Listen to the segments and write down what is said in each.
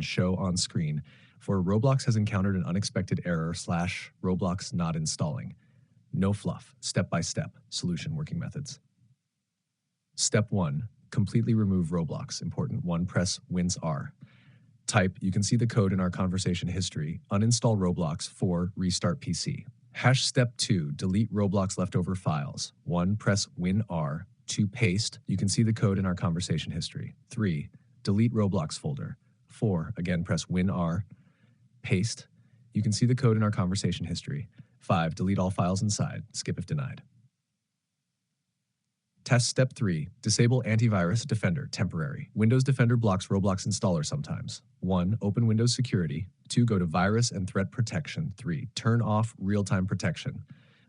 show on screen for Roblox has encountered an unexpected error slash Roblox not installing. No fluff, step-by-step solution working methods. Step 1, completely remove Roblox. Important 1, press Windows R. Type, you can see the code in our conversation history, uninstall Roblox. 4, restart PC. Step 2, delete Roblox leftover files. 1, press Win R. 2, paste, you can see the code in our conversation history. 3, delete Roblox folder. 4, again press Win R. Paste, you can see the code in our conversation history. 5, delete all files inside. Skip if denied. Test step 3, disable antivirus Defender, temporary. Windows Defender blocks Roblox installer sometimes. 1, open Windows Security. 2, go to Virus and Threat Protection. 3, turn off real-time protection.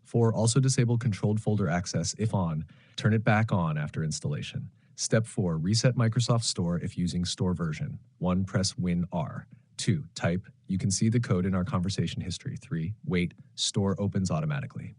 4, also disable controlled folder access if on. Turn it back on after installation. Step 4, reset Microsoft Store if using store version. 1, press Win R. 2, type, you can see the code in our conversation history. 3, wait, store opens automatically.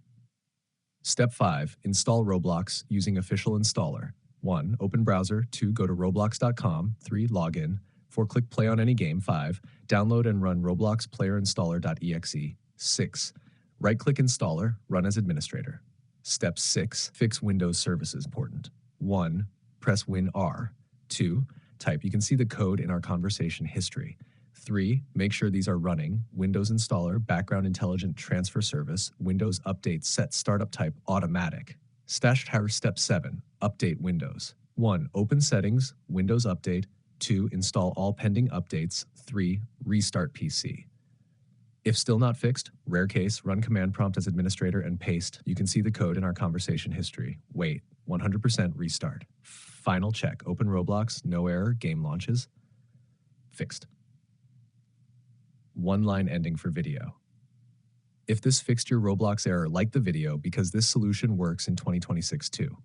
Step 5, install Roblox using official installer. 1, open browser. 2, go to roblox.com. 3, login. 4, click play on any game. 5, download and run Roblox player installer.exe. 6, right-click installer, run as administrator. Step 6, fix Windows services. Important. 1, press Win R. 2, type, you can see the code in our conversation history. 3, make sure these are running. Windows installer, background intelligent transfer service, Windows update set startup type automatic. Step 7, update Windows. 1, open settings, Windows update. 2, install all pending updates. 3, restart PC. If still not fixed, rare case, run command prompt as administrator and paste. You can see the code in our conversation history. Wait, 100% restart. Final check, open Roblox, no error, game launches. Fixed. One-line ending for video. If this fixed your Roblox error, like the video because this solution works in 2026 too.